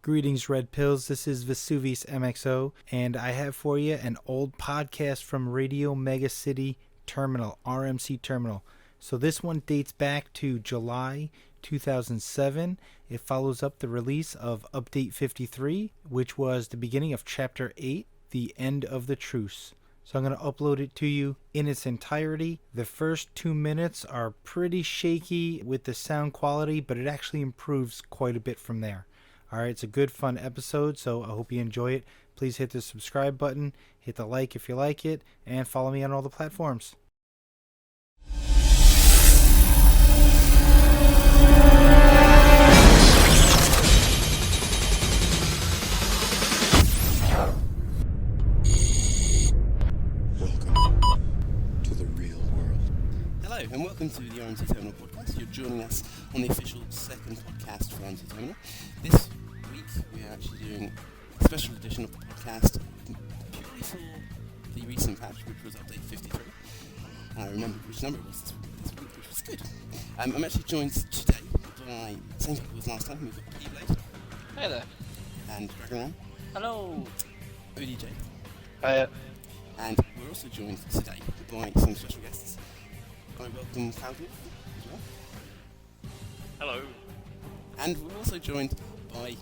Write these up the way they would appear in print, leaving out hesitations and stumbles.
Greetings, Red Pills. This is Vesuvius MXO, and I have for you an old podcast from RadioMegaCity Terminal, RMC Terminal. So this one dates back to July 2007. It follows up the release of Update 53, which was the beginning of Chapter 8, The End of the Truce. So I'm going to upload it to you in its entirety. The first 2 minutes are pretty shaky with the sound quality, but it actually improves quite a bit from there. Alright, it's a good fun episode, so I hope you enjoy it. Please hit the subscribe button, hit the like if you like it, and follow me on all the platforms. And welcome to the RMC Terminal podcast. You're joining us on the official second podcast for RMC Terminal. This week we are actually doing a special edition of the podcast purely for the recent patch, which was update 53. I remember which number it was this week, which was good. I'm actually joined today by the same people as last time. We've got PBlade. Hey there. And DragonRam. Hello. ODJ. Hiya. And we're also joined today by some special guests. I welcome CloudWolf as well. Hello. And we're also joined by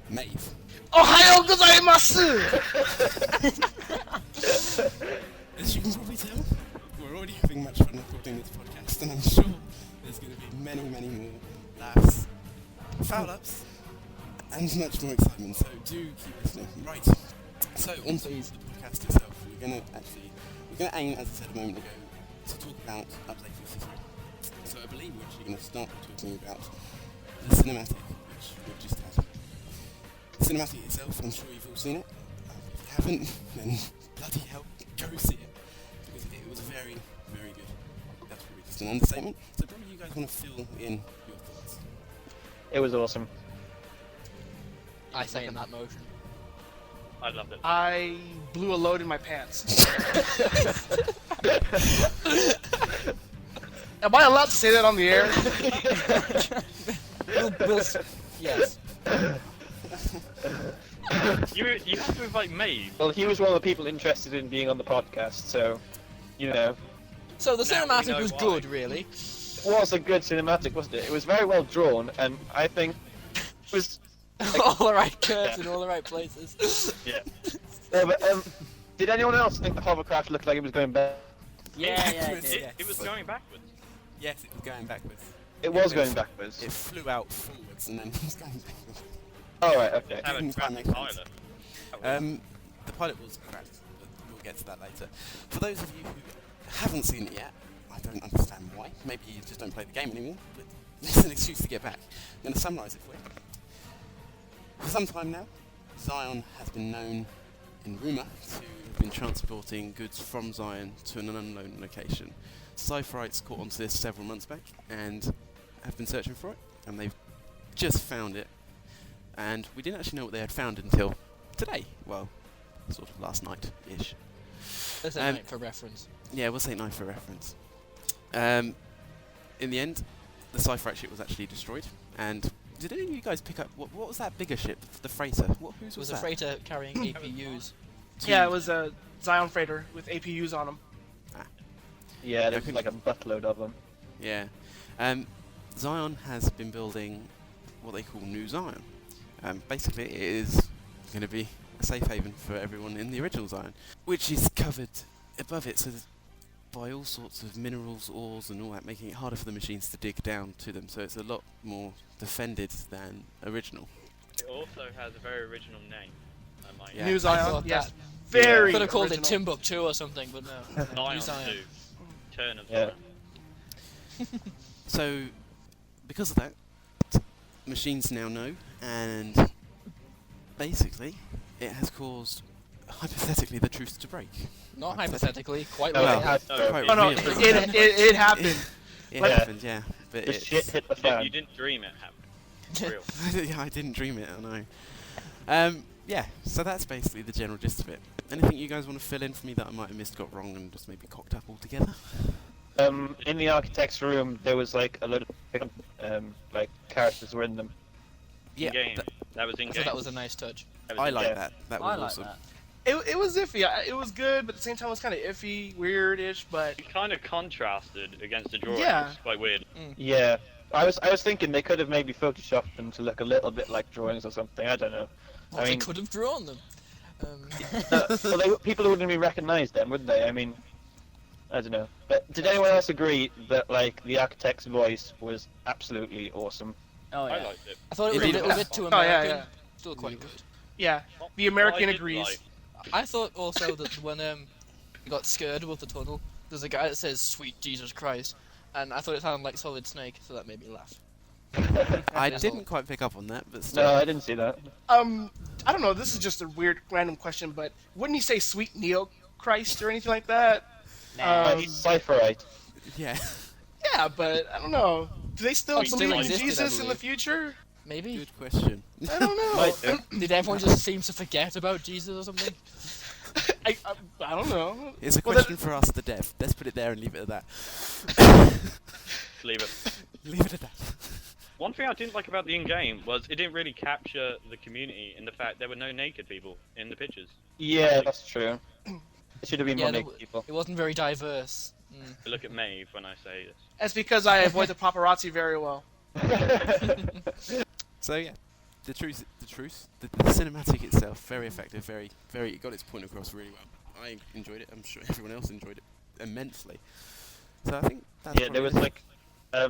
Mave. Ohayou gozaimasu! As you can probably tell, we're already having much fun recording this podcast, and I'm sure there's going to be many, many more laughs, foul-ups, and much more excitement, so do keep listening. Right, so on to the podcast itself. We're going to aim, as I said a moment ago, to talk about Update 53. So I believe we're actually going to start talking about the cinematic, which we've just had. The cinematic itself, I'm sure you've all seen it. If you haven't, then bloody hell, go see it. Because it was very, very good. That's probably just an understatement. So probably you guys want to fill in your thoughts. It was awesome. I second that motion. I loved it. I blew a load in my pants. Am I allowed to say that on the air? Yes. You have to invite Mave. Well, he was one of the people interested in being on the podcast, so, you know. So the Now we cinematic know was why. good, really. It was a good cinematic, wasn't it? It was very well drawn, and I think it was... All the right curves in all the right places. Yeah. Yeah, but, did anyone else think the hovercraft looked like it was going back? It was going backwards. Yes, it was going backwards. It was going backwards. It flew out forwards and then it was going backwards. Oh, right, okay. Had a Didn't crap quite make sense. pilot. The pilot was crap, but we'll get to that later. For those of you who haven't seen it yet, I don't understand why. Maybe you just don't play the game anymore, but it's an excuse to get back. I'm going to summarise it for you. For some time now, Zion has been known in rumour to have been transporting goods from Zion to an unknown location. Cypherites caught onto this several months back and have been searching for it, and they've just found it. And we didn't actually know what they had found until today. Well, sort of last night-ish. Let's say night for reference. Yeah, we'll say night for reference. In the end, the Cypherite ship was actually destroyed, and did any of you guys pick up, what was that bigger ship, the freighter? Whose It was that? a freighter carrying APUs. Yeah, it was a Zion freighter with APUs on them. Yeah, there was like a buttload of them. Yeah. Zion has been building what they call New Zion. Basically, it is going to be a safe haven for everyone in the original Zion, which is covered above it by all sorts of minerals, ores and all that, making it harder for the machines to dig down to them, so it's a lot more defended than original. It also has a very original name. I might Yeah. New I Zion, thought yes. that. Very Could have called it original. Timbuktu or something, but no. Zion New Zion. 2. Turn of Yeah. Zion. So, because of that, machines now know, and basically, it has caused, hypothetically, the truce to break. Not hypothetically, quite No, well. it had no. to. Quite Oh no, really. it happened. It Yeah. happened, yeah. But The shit hit the fan. You didn't dream it happened. Real. yeah, I didn't dream it, I know. Yeah, so that's basically the general gist of it. Anything you guys want to fill in for me that I might have missed, got wrong, and just maybe cocked up altogether? In the architect's room, there was like a load of like characters were in them. Yeah, Game. That was in I game. thought that was a nice touch. I like Yeah. that. That I was like awesome. that. It was iffy. It was good, but at the same time, it was kind of iffy, weird-ish. But It kind of contrasted against the drawing. Yeah. It's quite weird. Yeah, I was thinking they could have maybe photoshopped them to look a little bit like drawings or something. I don't know. Well, I they mean, could have drawn them. well, people wouldn't even recognise them, would they? I mean, I don't know. But did anyone else agree that like the architect's voice was absolutely awesome? Oh I yeah. liked it. I thought it was Indeed. a little bit too Oh, American. yeah. Still quite good. yeah, the What American I did agrees. like- I thought also that when he got scared above the tunnel, there's a guy that says "Sweet Jesus Christ," and I thought it sounded like Solid Snake, so that made me laugh. I That's didn't all. quite pick up on that, but still. No, I didn't see that. I don't know. This is just a weird, random question, but wouldn't he say "Sweet Neo Christ" or anything like that? Nah. Cypherite. Yeah. Yeah, but I don't know. Do they still Oh, still believe in existed, I Jesus in the believe. future? Maybe. Good question. I don't know. Might do. Did everyone just seem to forget about Jesus or something? I don't know. It's a Well, question for us, the dev. Let's put it there and leave it at that. Leave it. Leave it at that. One thing I didn't like about the in-game was it didn't really capture the community in the fact there were no naked people in the pictures. Yeah, that's true. It should have been Yeah, more there naked people. It wasn't very diverse. Look at Maeve when I say this. That's because I avoid the paparazzi very well. So yeah, the cinematic itself, very effective, very, it got its point across really well. I enjoyed it. I'm sure everyone else enjoyed it immensely. So I think that's Yeah, there was like, I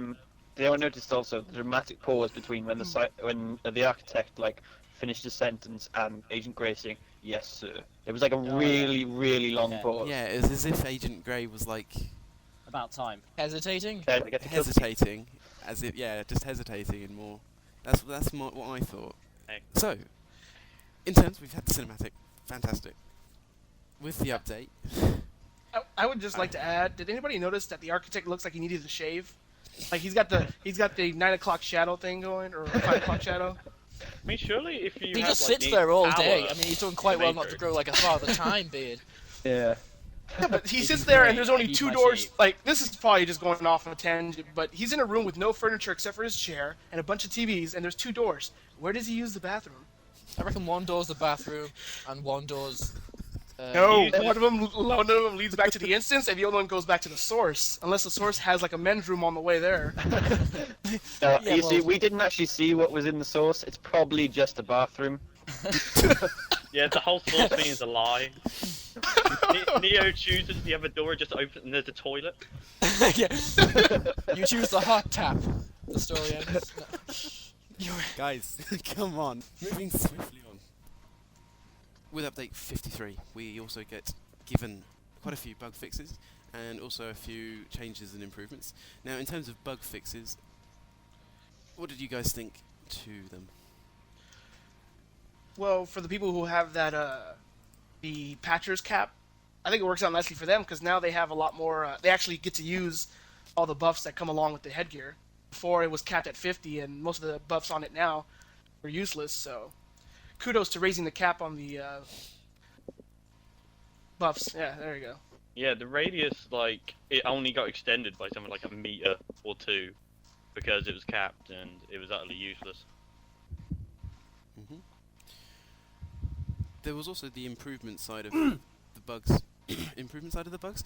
noticed also the dramatic pause between when the architect like finished a sentence and Agent Grey saying "Yes, sir." There was like a really long Yeah. pause. Yeah, it was as if Agent Grey was like About time. Hesitating. Okay, I get to kill hesitating, as if just hesitating and more. That's what I thought. Hey. So, in terms, we've had the cinematic, fantastic. With the update, I would just like to add. Did anybody notice that the architect looks like he needed to shave? Like he's got the 9 o'clock shadow thing going, or 5 o'clock shadow. I mean, surely if you He have, just like, sits the there all hour day. I mean, he's done quite to well make not to it. grow like a Father Time beard. Yeah. Yeah, but he It'd sits be there great. and there's only I'd eat 2 my doors. shave. Like this is probably just going off on a tangent, but he's in a room with no furniture except for his chair and a bunch of TVs, and there's 2 doors. Where does he use the bathroom? I reckon one door's the bathroom, and one door's. No, uses- one of them leads back to the instance, and the other one goes back to the source. Unless the source has like a men's room on the way there. Now, Yeah, you see, well- we didn't actually see what was in the source. It's probably just a bathroom. Yeah, the whole source thing is a lie. Neo chooses the other door, just opens, and there's a toilet. Yeah. You choose the hot tap. The story ends. No. guys, come on. Moving swiftly on. With update 53, we also get given quite a few bug fixes and also a few changes and improvements. Now, in terms of bug fixes, what did you guys think to them? Well, for the people who have that the patcher's cap, I think it works out nicely for them because now they have a lot more. They actually get to use all the buffs that come along with the headgear. Before it was capped at 50, and most of the buffs on it now are useless. So, kudos to raising the cap on the buffs. Yeah, there you go. Yeah, the radius, like, it only got extended by something like a meter or 2 because it was capped and it was utterly useless. There was also the improvement side of the bugs. Improvement side of the bugs?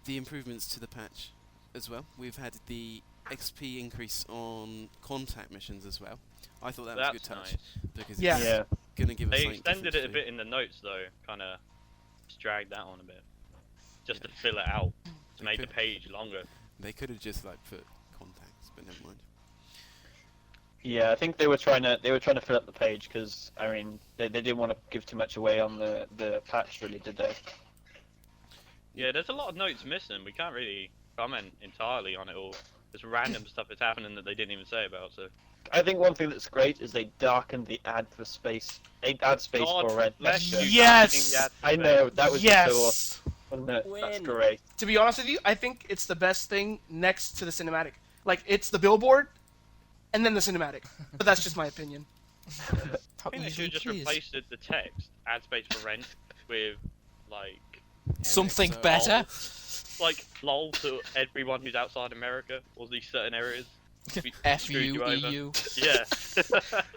The improvements to the patch as well. We've had the XP increase on contact missions as well. I thought that was a good That's touch nice. because Yeah. it's going to give us They something extended different it a to bit in the notes though, kind of dragged that on a bit, just to fill it out, to make the could. page longer. do. They could have just like put contacts, but never mind. Yeah, I think they were trying to fill up the page because I mean they didn't want to give too much away on the patch, really, did they? Yeah, there's a lot of notes missing. We can't really comment entirely on it all. There's random stuff that's happening that they didn't even say about. So I think one thing that's great is they darkened the ad for space. Ad space God for red. bless you. Yes! Yeah, I know that was Yes. so awesome, wasn't it? That's Win. great. To be honest with you, I think it's the best thing next to the cinematic. Like it's the billboard, and then the cinematic. But that's just my opinion. I think they should have just replaced the text "ad space for rent" with like Something MXO. better. like "lol" to everyone who's outside America or these certain areas. F screwed U over. EU. Yeah.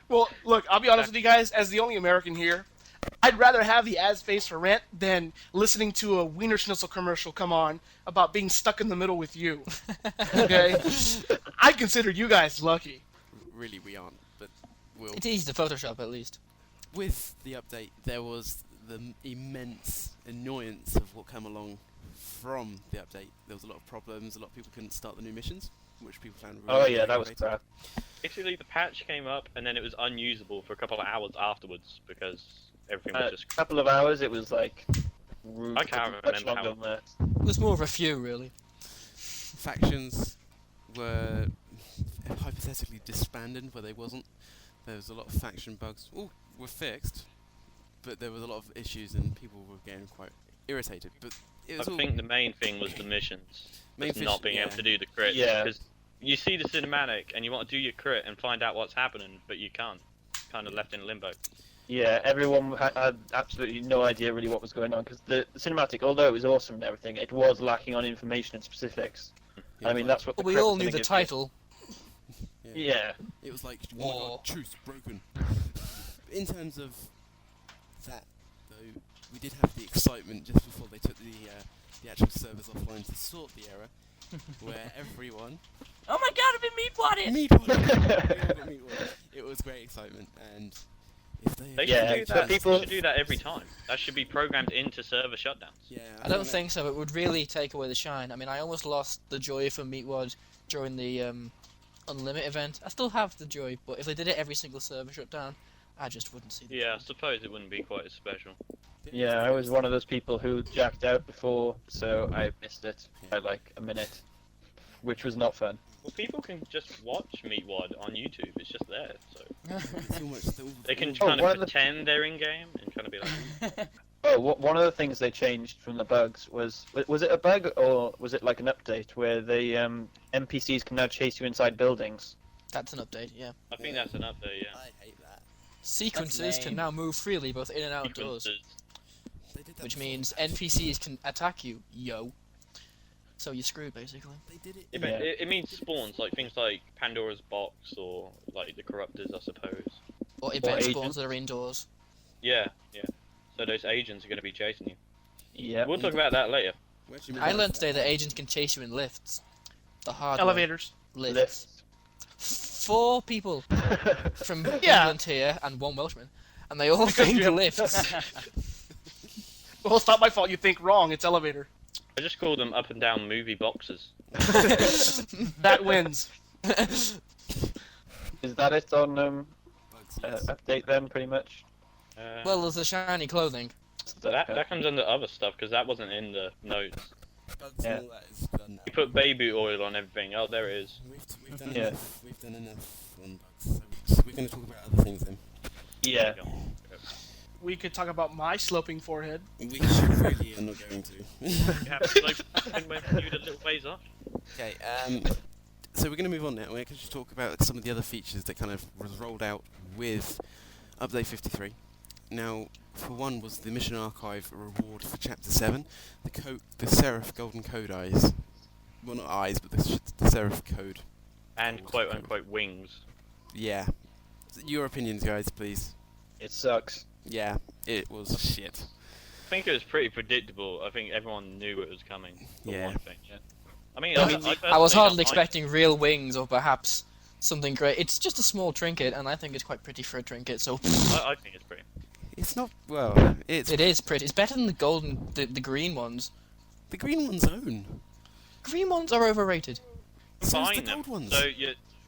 Well, look, I'll be honest with you guys. As the only American here, I'd rather have the ad space for rent than listening to a Wiener Schnitzel commercial come on about being stuck in the middle with you. Okay? I consider you guys lucky. Really, we aren't, but we'll. It's easy to Photoshop at least. With the update, there was the immense annoyance of what came along from the update. There was a lot of problems. A lot of people couldn't start the new missions, which people found really Oh yeah, that was aggravating. crap. Basically, the patch came up and then it was unusable for a couple of hours afterwards because everything was A just. couple of hours, it was like I can't much remember longer how. than that. It was more of a few, really. Factions were hypothetically disbanded where they wasn't. There was a lot of faction bugs. All were fixed, but there was a lot of issues and people were getting quite irritated. But it was I all think the main thing was the missions. Main Just not being yeah. able to do the crit. Yeah. Because you see the cinematic and you want to do your crit and find out what's happening, but you can't. Kind of left in limbo. Yeah, everyone had absolutely no idea really what was going on because the cinematic, although it was awesome and everything, it was lacking on information and specifics. Yeah, I mean, that's what. But the we crit all was knew gonna the give you. title. Yeah. It was like, oh my War. god, truce broken. In terms of that, though, we did have the excitement just before they took the actual servers offline to sort the error, where everyone Oh my god, I've been meatwadded! meatwadded. It was great excitement, and if They they Yeah, should do so that. people- They should do that every time. That should be programmed into server shutdowns. yeah, I don't think so. It would really take away the shine. I mean, I almost lost the joy for Meatwad during the Unlimited event. I still have the joy, but if they did it every single server shutdown, I just wouldn't see the Yeah, I point. suppose it wouldn't be quite as special. Yeah, I was one of those people who jacked out before, so I missed it by like a minute, which was not fun. Well, people can just watch Meatwad on YouTube. It's just there, so It's almost they can Oh, kind one of of the- pretend they're in game and kind of be like, Oh, one of the things they changed from the bugs was it a bug or was it like an update where the NPCs can now chase you inside buildings? That's an update, yeah. I think that's an update. Yeah. I hate that. Sequences can lame. now move freely both in and outdoors, Sequences. They did that which before. means NPCs can attack you, yo. So you're screwed, basically. They did it. Yeah, in- but Yeah. it means spawns, like things like Pandora's Box or like the Corruptors, I suppose. Or event spawns agents. that are indoors. Yeah, yeah. So those agents are going to be chasing you. Yeah. We'll talk about that later. Where'd you move I on learned to today that agents can chase you in lifts. The hard way. Elevators. Lifts. Lifts. 4 people from Yeah. England here and 1 Welshman, and they all Because think you have- lifts. Well, it's not my fault. You think wrong. It's elevator. I just call them up and down movie boxes. That wins. Is that it on bugs, yes. update then, pretty much? Well, there's the shiny clothing. that comes under other stuff because that wasn't in the notes. Bugs Yeah. and all that is done now. You put baby oil on everything. Oh, there it is. We've done Yeah. enough. We've done enough on bugs. So we're going to talk about other things then. Yeah. There you go. We could talk about my sloping forehead. We really are not going to. You have to like when you the little ways off. Okay, so we're going to move on now. We're going to talk about some of the other features that kind of was rolled out with Update 53. Now, for one was the Mission Archive reward for Chapter 7, the Seraph Golden Code Eyes. Well, not eyes, but the Seraph Code. And quote unquote wings. Yeah. Your opinions, guys, please. It sucks. Yeah, it was shit. I think it was pretty predictable. I think everyone knew it was coming. For Yeah. one thing. Yeah. I mean, I I was personally hardly don't mind- expecting real wings or perhaps something great. It's just a small trinket, and I think it's quite pretty for a trinket, so I think it's pretty. It's not, well, it's it is pretty. It's better than the golden, the green ones. the green one's own. Green ones are overrated. So is the Combine them. gold ones. So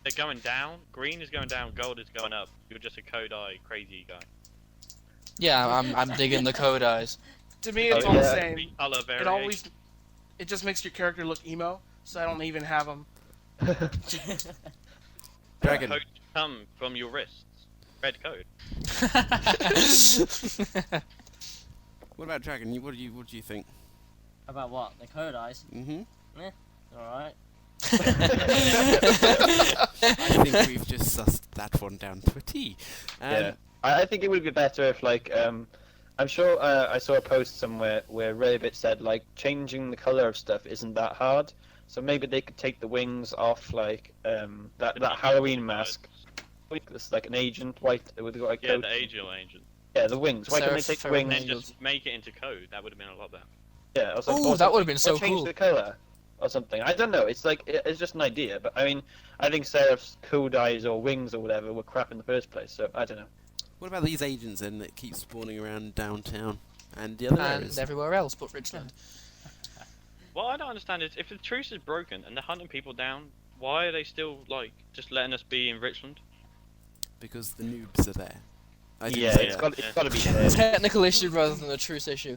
they're going down. Green is going down. Gold is going up. You're just a code eye crazy guy. Yeah, I'm digging the code eyes. To me, it's Oh, all the yeah. same. Three color It variation. always, it just makes your character look emo. So I don't even have them. Dragon. Code come from your wrists. Red code. What about Dragon? What do you think? About what? The code eyes? Mm-hmm. Alright. I think we've just sussed that one down to a T. Yeah. I think it would be better if, like, I'm sure I saw a post somewhere where Rabbit said, like, changing the color of stuff isn't that hard, So maybe they could take the wings off, like that Halloween mask. It's like an agent white with like Yeah, coat. the agent. Yeah, the wings. Why can't they take the Seraph And wings? then just make it into code. That would have been a lot better. Yeah, I was like, Ooh, or that would have something. been so Or change cool. the color or something. I don't know. It's like it's just an idea, but I mean, I think Seraph's code eyes or wings or whatever were crap in the first place. So I don't know. What about these agents then that keep spawning around downtown and the other And areas? everywhere else but Richland. What I don't understand is if the truce is broken and they're hunting people down, why are they still like just letting us be in Richland? Because the noobs are there. I didn't Yeah, say it's that. got to be there. Technical issue rather than a truce issue.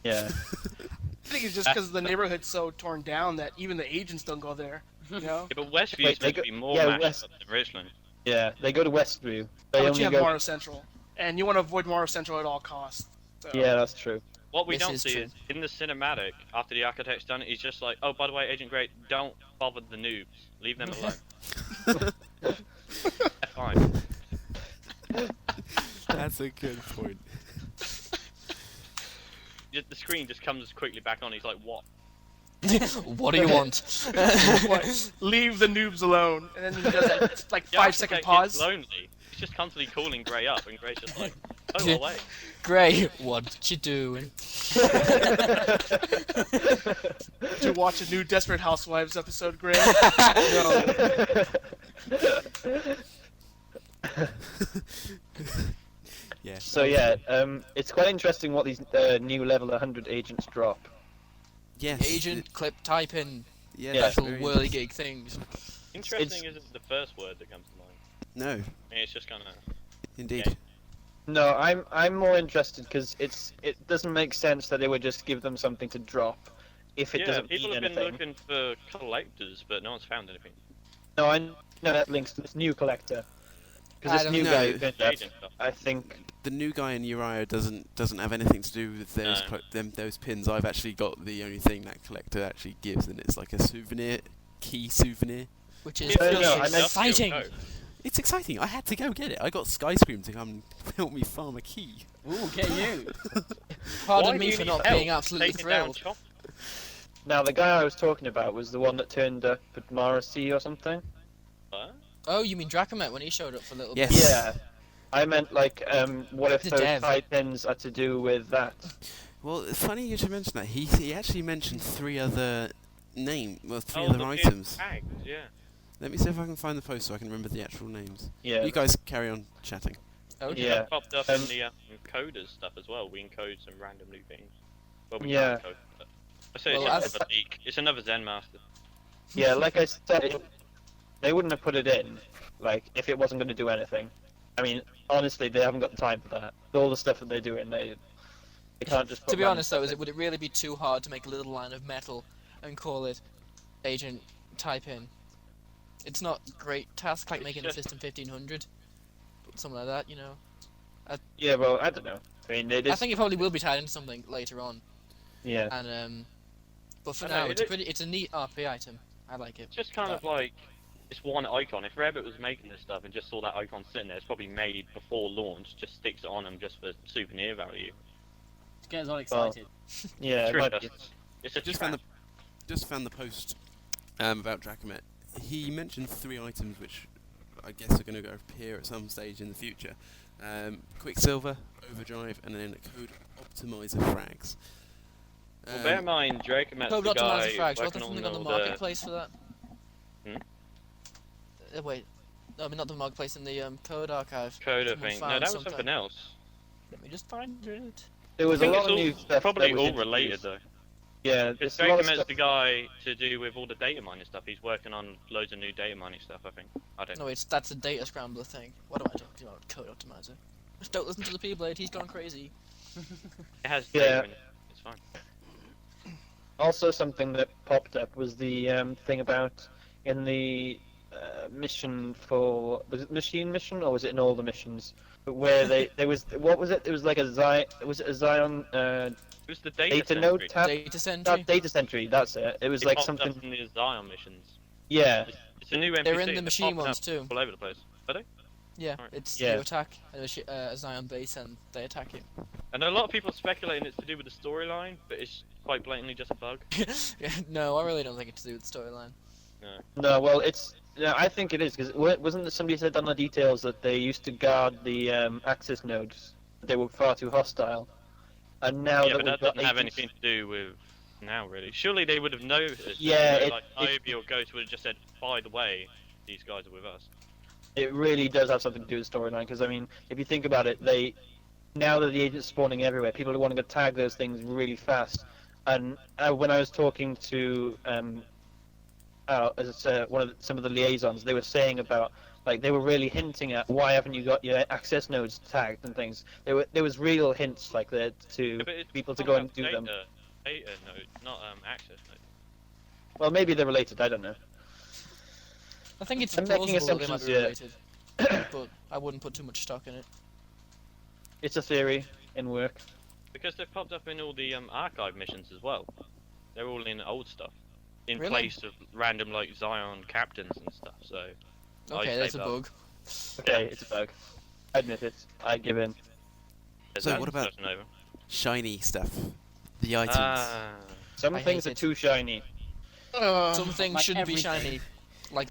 Yeah. I think it's just because the neighborhood's so torn down that even the agents don't go there. You know? Yeah, but Westview Wait, is they supposed to go- be more yeah, mashed West- up than Richland. Yeah, they go to Westview. They But only you have go. Morrow Central, and you want to avoid Morrow Central at all costs. So. Yeah, that's true. What we This don't is see true. is in the cinematic after the architect's done it, he's just like, oh, by the way, Agent Grey, don't bother the noobs. Leave them alone. They're fine. That's a good point. The screen just comes quickly back on. He's like, what? What do you want? What? Leave the noobs alone, and then he does that like The 5-second architect pause. gets lonely. He's just constantly calling Grey up, and Grey's just like, go away. Gray, what you doing? To watch a new Desperate Housewives episode, Greg. Yeah. So yeah, it's quite interesting what these new level 100 agents drop. Yes. Agent, clip, type in Yeah. Yeah. that's special very whirligig things. Interesting isn't the first word that comes to mind. No, I mean, it's just kind of. indeed. Yeah. No, I'm more interested because it doesn't make sense that they would just give them something to drop if it Yeah, doesn't people mean have been anything. looking for collectors, but no one's found anything. No, I know that links to this new collector. I Because this don't new know. guy, The agent stuff. I think. The new guy in Uriah doesn't have anything to do with those No. those pins. I've actually got the only thing that collector actually gives, and it's like a souvenir, key souvenir. Which is Yeah, no, I meant- exciting. It's exciting. I had to go get it. I got Skyscream to come help me farm a key. Ooh, get you. Pardon Why do me you for need not help being absolutely taking down thrilled. Chop? Now the guy I was talking about was the one that turned up at Morrissey or something. What? Oh, you mean Dracomet when he showed up for a little Yes. bit? Yeah. I meant like, what if The those dev. tie pins are to do with that? Well, funny you should mention that. He actually mentioned three other three Oh, other the weird items. tags, yeah. Let me see if I can find the post so I can remember the actual names. Yeah. You guys carry on chatting. Okay. Yeah. That popped up in the coders stuff as well. We encode some random new things. Well, we Yeah. can't encode, but I say it's Well, just another leak. It's another Zen Master. Yeah, like I said, they wouldn't have put it in, like, if it wasn't going to do anything. I mean, honestly, they haven't got the time for that. All the stuff that they do in, they can't just put To be random honest, though, stuff would it really be too hard to make a little line of metal and call it Agent Type In? It's not a great task like It's making just- a System 1500, something like that, you know. in. Yeah, well, I don't know. I mean, it is. I think it probably will be tied into something later on, Yeah. and but for I know, now, it is- it's a neat RP item. I like it. It's just kind of like this one icon. If Rabbit was making this stuff and just saw that icon sitting there, it's probably made before launch. Just sticks it on them just for souvenir value. To get us all excited. Yeah, it True, might that's- be. it's a Just trap. found the post about Dracomet. He mentioned three items which I guess are going to appear at some stage in the future. Quicksilver, Overdrive, and then Code Optimizer frags. Well, bear in mind, Drake met Code the guy Optimizer Frags, wasn't working there something on on the all marketplace for that? Hmm? Wait. No, I mean, not the marketplace, in the code archive. Coda Someone thing. No, found that was something. something else. Let me just find it. There I was a think lot it's of all, new stuff. probably that was all introduced. related though. Yeah, Because there's a lot of Dracomet's stuff. the guy to do with all the data mining stuff. He's working on loads of new data mining stuff, I think. I don't know. No, that's a data scrambler thing. What am I talking about? Code Optimizer. Just don't listen to the PBlade, he's gone crazy. It has Yeah. data in it. It's fine. Also, something that popped up was the thing about in the mission for, was it machine mission or was it in all the missions? Where there was, what was it? It was like a Zion. Was it a Zion It was the data, data node sentry. tab? Data Sentry? Data Sentry. That's it. It was It like popped something. up in the Zion missions. Yeah. It's a new NPC. They're in the that machine popped ones up too. all over the place. Are they? Yeah, Alright. it's Yeah. you attack a Zion base and they attack you. And a lot of people speculating it's to do with the storyline, but it's quite blatantly just a bug. Yeah, no, I really don't think it's to do with the storyline. No, well, it's. Yeah, I think it is because wasn't there somebody said on the details that they used to guard the access nodes? They were far too hostile, and now Yeah, that but we've that got doesn't have agents- anything to do with now, really. Surely they would have noticed. Yeah, you know, it- like Iobi or Ghost would have just said, by the way, these guys are with us. It really does have something to do with the storyline because I mean, if you think about it, now that the agents spawning everywhere, people are wanting to tag those things really fast. And when I was talking to some of the liaisons, they were saying about like they were really hinting at why haven't you got your access nodes tagged and things. There was real hints like that to Yeah, but it's people to talking go and about do them. Data node, not access node. Well, maybe they're related. I don't know. I think it's I'm making plausible that they might assumptions, be yeah. related, but I wouldn't put too much stock in it. It's a theory in work. Because they've popped up in all the archive missions as well. They're all in old stuff. In Really? place of random like Zion captains and stuff, so... Okay, I'd that's say a that. bug. Okay, it's a bug. I admit it. I give in. There's So that what about- discussion over. Shiny stuff. The items. Ah, Some I things hate are it. too shiny. Some things like shouldn't be everything. shiny. Like,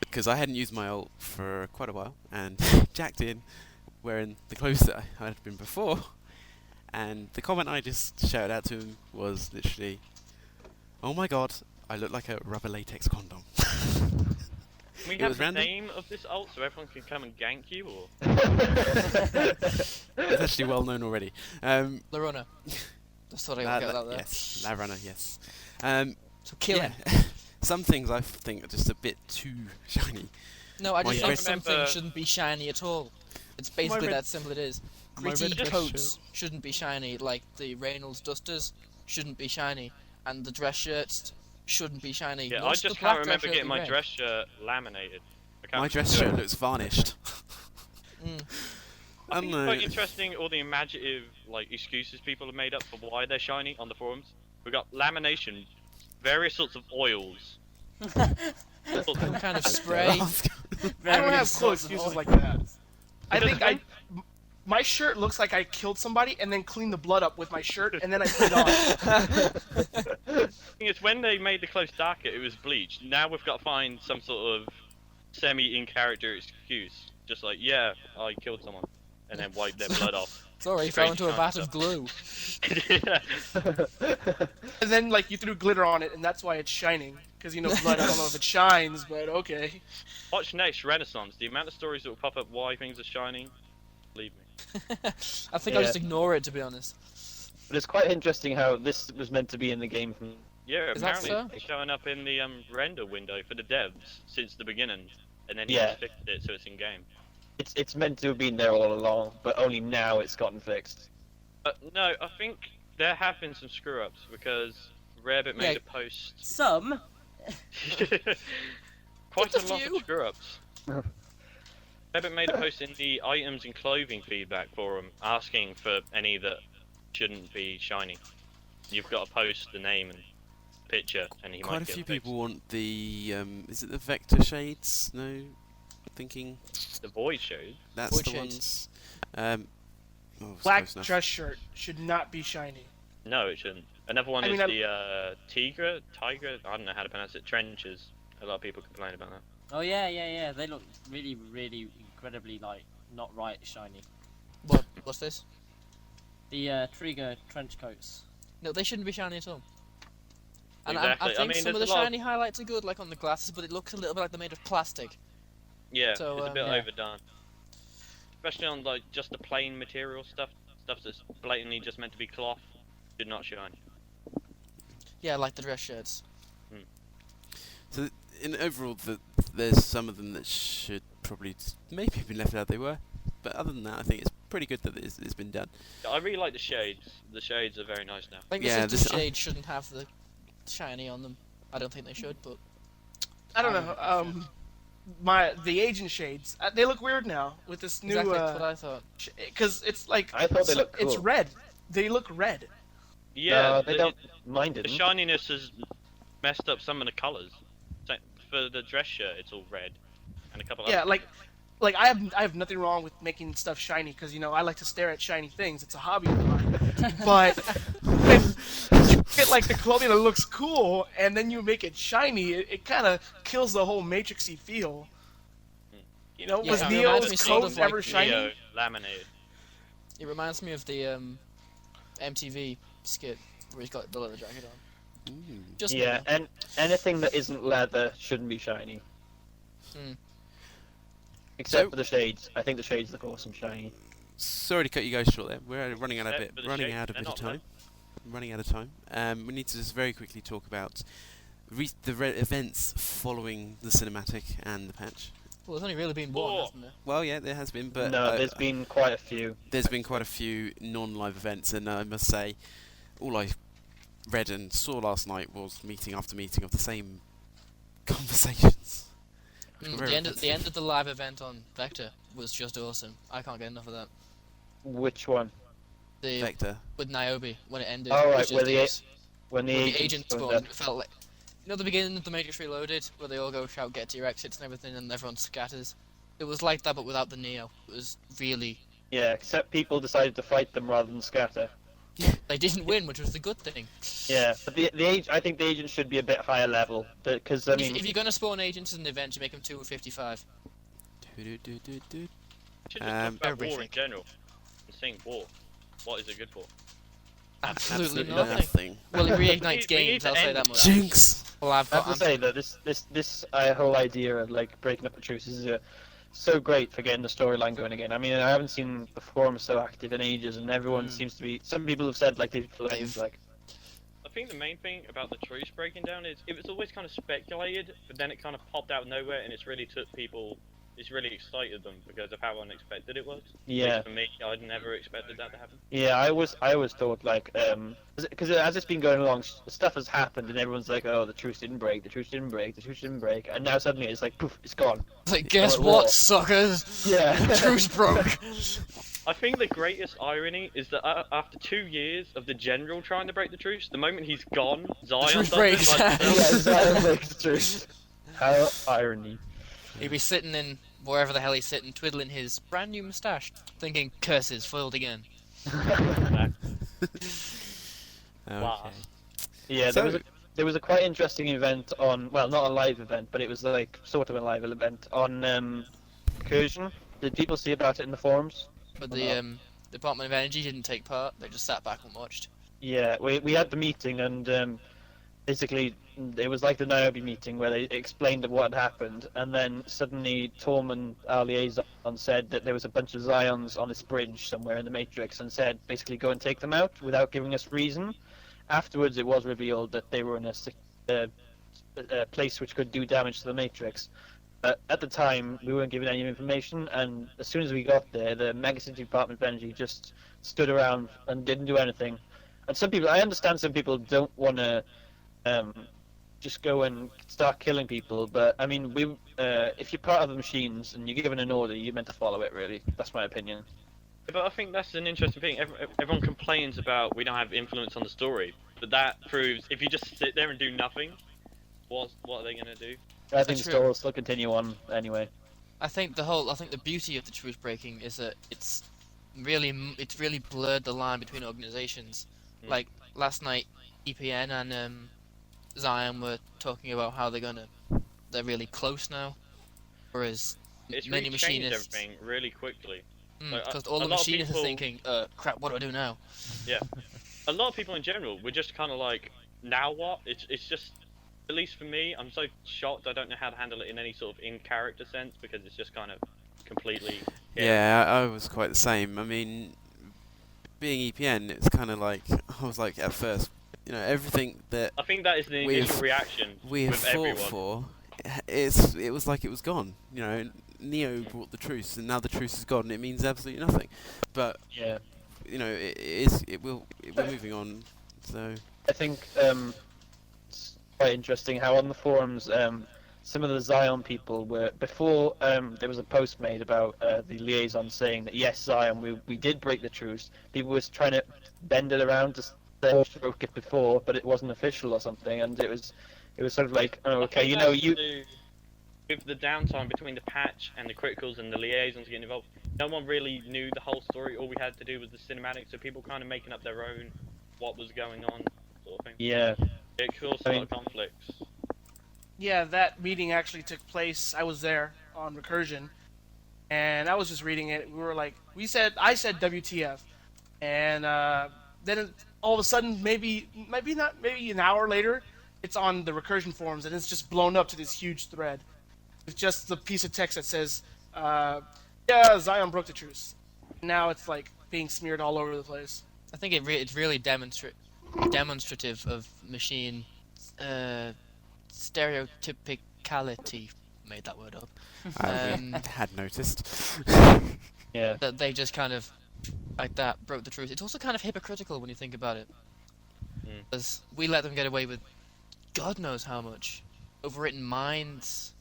Because I hadn't used my ult for quite a while, and jacked in wearing the clothes that I had been before, and the comment I just shouted out to him was literally, "Oh my god, I look like a rubber latex condom." can we It have was the random. name of this ult so everyone can come and gank you, or...? It's actually well known already. Lorona. Just thought I La- would get la- that there. yes, Lavrunner, yes. So kill yeah. him. Some things I think are just a bit too shiny. No, I My just think dress- some remember- things shouldn't be shiny at all. It's basically red- that simple it is. my Gritty red dress coats shouldn't be shiny, like the Reynolds dusters shouldn't be shiny, and the dress shirts shouldn't be shiny. Yeah, Nor I should the just black can't remember dress shirt getting be my red. dress shirt laminated. I can't My dress do it. shirt looks varnished. Mm. I think I it's quite know. interesting all the imaginative like excuses people have made up for why they're shiny on the forums. We've got lamination, various sorts of oils. Some kind of spray. I don't Various have cool sorts of excuses oil. like that. I Because think my shirt looks like I killed somebody and then cleaned the blood up with my shirt and then I put it on. The thing is, when they made the clothes darker, it was bleached. Now we've got to find some sort of semi-in-character excuse. Just like, yeah, I killed someone, and then wipe their blood off. Sorry, Straight fell into a vat of stuff. glue. Yeah. And then like you threw glitter on it and that's why it's shining. Because you know blood, I don't know if it shines, but okay. Watch next Renaissance. The amount of stories that will pop up why things are shining, believe me. I think I'll Yeah. just ignore it, to be honest. But it's quite interesting how this was meant to be in the game from. Yeah, Is that apparently so? it's showing up in the render window for the devs since the beginning, and then he Yeah. just fixed it so it's in game. It's meant to have been there all along, but only now it's gotten fixed. No, I think there have been some screw ups because Rabbit made Yeah. a post. Some. Quite Just a a lot few. of screw ups. Rabbit made a post in the items and clothing feedback forum asking for any that shouldn't be shiny. You've got to post the name and picture, and he Quite might a get few fixed. people want the is it the vector shades? No, thinking The void showed. that's Void the shades. ones. Oh, it's Black close enough. dress shirt should not be shiny. No, it shouldn't. Another one I is mean, the tiger. I don't know how to pronounce it. Trenches. A lot of people complain about that. Oh yeah. They look really, really incredibly like not right shiny. What's this? The Trigger trench coats. No, they shouldn't be shiny at all. And Exactly. I I think mean, some of the there's a lot of- shiny highlights are good, like on the glasses, but it looks a little bit like they're made of plastic. Yeah, So, it's a bit yeah. overdone. Especially on like just the plain material stuff that's blatantly just meant to be cloth, did not shine. Yeah, like the dress shirts. So in overall, there's some of them that should probably maybe have been left out. They were, but other than that, I think it's pretty good that it's been done. I really like the shades. The shades are very nice now. I think Yeah, the this- sister shades shouldn't have the shiny on them. I don't think they should, but I don't know. The agent shades, they look weird now with this new. exactly that's what I thought. Because it's like I thought they looked it's cool. red. They look red. Yeah, No, they the, don't mind the it. shininess has messed up some of the colours. For the dress shirt, it's all red, and a couple Yeah, other like like I have nothing wrong with making stuff shiny because I like to stare at shiny things. It's a hobby of mine. But when you get like the clothing that looks cool and then you make it shiny, it kind of kills the whole Matrixy feel. Yeah, Was it reminds me Neo's sort coat of like ever shiny? Neo laminated. It reminds me of the MTV skit where he's got the leather jacket on. Just Yeah, and anything that isn't leather shouldn't be shiny. Mm. Except So- for the shades. I think the shades look awesome shiny. Sorry to cut you guys short there. We're running out of Except for the running shades, out of they're bit of not time. Running out of time. We need to just very quickly talk about events following the cinematic and the patch. Well, there's only really been one, Oh. hasn't there? Well, yeah, there has been, but No, there's been quite a few. there's been quite a few non-live events, and I must say, all I read and saw last night was meeting after meeting of the same conversations. Which were very The end offensive. of the live event on Vector was just awesome. I can't get enough of that. Which one? The Vector. with Niobe when it ended. Oh, it was right, just where the ace. When the When the agents agents turned spawned, up. it felt like the beginning of the Matrix Reloaded, where they all go shout "Get to your exits" and everything, and everyone scatters. It was like that, but without the Neo. It was really. Yeah, except people decided to fight them rather than scatter. They didn't win, which was the good thing. Yeah, but I think the agents should be a bit higher level, because I mean, If you're gonna spawn agents in an event, you make them 255. Do-do-do-do-do. Should just talk about war in everything. general. I'm saying war. What is it good for? Absolutely Absolutely nothing. Well, it We reignites need games. to I'll say end- that much. Jinx! Well, I've I got. have to say though, this whole idea of like breaking up the truce is so great for getting the storyline going again. I mean, I haven't seen the forums so active in ages, and everyone seems to be. Some people have said like they've like. I think the main thing about the truce breaking down is it was always kind of speculated, but then it kind of popped out of nowhere, and it's really took people. It's really excited them because of how unexpected it was. At Yeah. least for me, I'd never expected that to happen. Yeah, I always thought like because as it's been going along, stuff has happened, and everyone's like, oh, the truce didn't break, the truce didn't break, the truce didn't break, and now suddenly it's like poof, it's gone. It's like, guess Or what, war. suckers? Yeah. Truce broke. I think the greatest irony is that after 2 years of the general trying to break the truce, the moment he's gone, Zion truce does breaks. it, like, Yeah, Zion breaks the truce. How irony. He'd be sitting in wherever the hell he's sitting, twiddling his brand new moustache, thinking, curses, foiled again. Okay. Yeah, So- there was a quite interesting event on, well, not a live event, but it was like sort of a live event on Recursion. Did people see about it in the forums? But the Department of Energy didn't take part, they just sat back and watched. Yeah, we had the meeting, and basically it was like the Niobe meeting where they explained what had happened, and then suddenly Torm and our liaison said that there was a bunch of Zions on this bridge somewhere in the Matrix, and said basically go and take them out without giving us reason. Afterwards, it was revealed that they were in a place which could do damage to the Matrix. But at the time, we weren't given any information, and as soon as we got there, the Megacity Department of Energy just stood around and didn't do anything. And some people, I understand some people don't want to just go and start killing people, but I mean, if you're part of the machines and you're given an order, you're meant to follow it, really. That's my opinion. But I think that's an interesting thing. Everyone complains about we don't have influence on the story, but that proves if you just sit there and do nothing, what are they gonna do? I think the true. story will still continue on anyway. I think the beauty of the truce breaking is that it's really blurred the line between organizations. Mm. Like last night, EPN and Zion were talking about how they're really close now, whereas It's many really changed machinists, everything really quickly. Like, because a all the lot of machinists people- are thinking, crap, what do I do now? A lot of people in general were just kind of like, now what? It's just, at least for me, I'm so shocked I don't know how to handle it in any sort of in-character sense because it's just kind of completely. Yeah, I was quite the same. I mean, being EPN, it's kind of like, I was like, at first, everything that I think that is the We've- initial reaction we have with fought everyone. for, it was like it was gone. Neo brought the truce, and now the truce is gone. It means absolutely nothing. But Yeah. we're moving on. So I think it's quite interesting how on the forums some of the Zion people were before there was a post made about the liaison saying that yes, Zion, we did break the truce. People was trying to bend it around to say we broke it before, but it wasn't official or something, and it was sort of like, oh, I okay, think that's you. to do- with the downtime between the patch and the criticals and the liaisons getting involved, no one really knew the whole story. All we had to do was the cinematic, so people kind of making up their own what was going on, sort of thing. Yeah. It caused a lot of conflicts. Yeah, that meeting actually took place. I was there on Recursion, and I was just reading it. We were like, I said WTF, and then all of a sudden, maybe an hour later, it's on the Recursion forums, and it's just blown up to this huge thread. It's just the piece of text that says, "Yeah, Zion broke the truce." Now it's like being smeared all over the place. I think it's really demonstrative of machine stereotypicality. Made that word up. I had noticed. Yeah. That they just kind of like that broke the truce. It's also kind of hypocritical when you think about it, because we let them get away with God knows how much overwritten minds,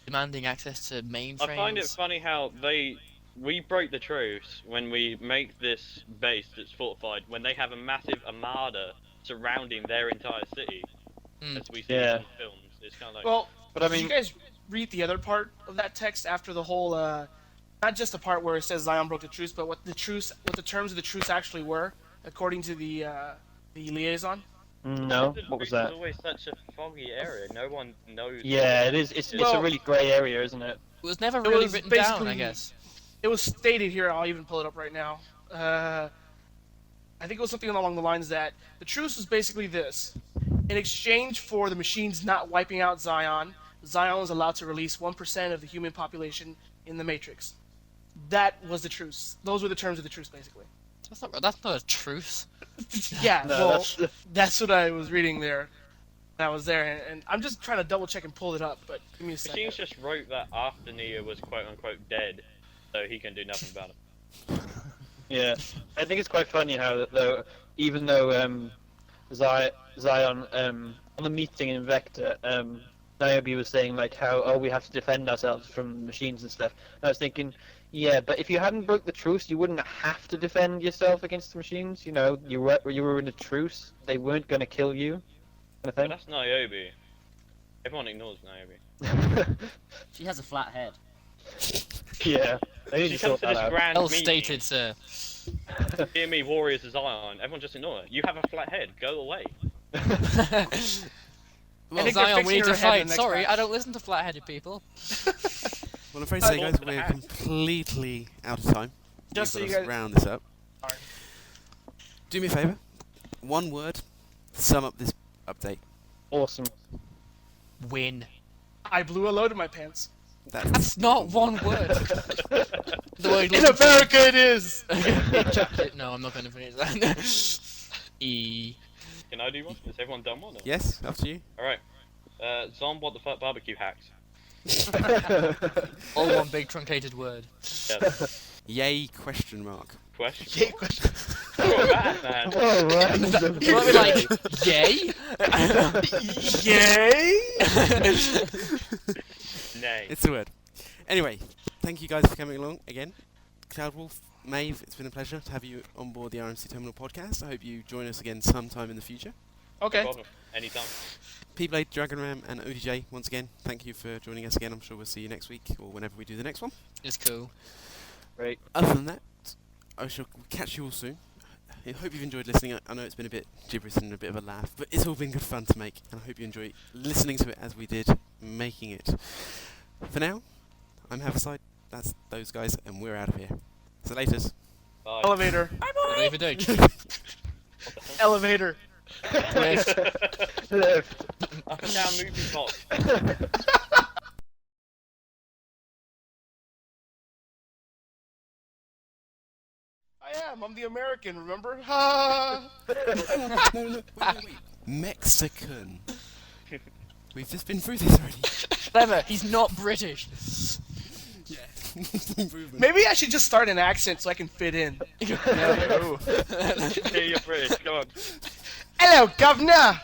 demanding access to mainframes. I find it funny how we broke the truce when we make this base that's fortified when they have a massive armada surrounding their entire city, as we see in films. It's kind of like. Well, but I did mean, you guys read the other part of that text after the whole? Not just the part where it says Zion broke the truce, but what the terms of the truce actually were, according to the liaison. No, what was that? It's always such a foggy area. No one knows. Yeah, it is. It's a really grey area, isn't it? It was never really was written down, I basically- guess. It was stated here. I'll even pull it up right now. I think it was something along the lines that the truce was basically this: in exchange for the machines not wiping out Zion, Zion was allowed to release 1% of the human population in the Matrix. That was the truce. Those were the terms of the truce, basically. That's not a truce. Yeah, No, well, that's what I was reading there. I was there, and I'm just trying to double check and pull it up, but give me a second. Machines just wrote that after Neo was quote unquote dead, so he can do nothing about it. Yeah, I think it's quite funny how though, even though Zion on the meeting in Vector, Niobe was saying like how we have to defend ourselves from machines and stuff. And I was thinking, yeah, but if you hadn't broke the truce, you wouldn't have to defend yourself against the machines. You know, you were in a truce. They weren't going to kill you. Kind of But thing. that's Niobe. Everyone ignores Niobe. She has a flat head. Yeah, they need She to comes sort to that this out. grand Well meeting. stated, sir. Hear me, warriors of Zion. Everyone just ignore it. You have a flat head. Go away. I think they're Zion, we fixing need to her head in fight. the next Sorry, match. I don't listen to flat-headed people. Well, I'm afraid to say, Well, guys, to we're the axe. completely out of time. Just so We've you got to guys- round this up. Alright. Do me a favour. One word. Sum up this update. Awesome. Win. I blew a load in my pants. That's not one word. The word In America, it is. No, I'm not going to finish that. E. Can I do one? Is everyone done one? Or? Yes, up to you. Alright. Zom, what the fuck barbecue hacks? All one big truncated word. Yeah. Yay, question mark. Question. Yeah, question. Oh, man. Oh, right. You want me like, yay? Yay! Nay. It's the word. Anyway, thank you guys for coming along again. CloudWolf, Mave, it's been a pleasure to have you on board the RMC Terminal podcast. I hope you join us again sometime in the future. Okay. Problem. Anytime. PBlade, DragonRam, and ODJ, once again, thank you for joining us again. I'm sure we'll see you next week or whenever we do the next one. It's cool. Great. Other than that, I shall catch you all soon. I hope you've enjoyed listening. I know it's been a bit gibberish and a bit of a laugh, but it's all been good fun to make, and I hope you enjoy listening to it as we did making it. For now, I'm Havocide, that's those guys, and we're out of here. So laters. Bye. Elevator. Whatever you do. Elevator. Lift. Lift. Up and down movie plot. I am. I'm the American, remember? Ha! No, wait. Mexican. We've just been through this already. Clever, he's not British. Yeah. Improvement. Maybe I should just start an accent so I can fit in. No. Hey, you're British. Come on. Hello, governor!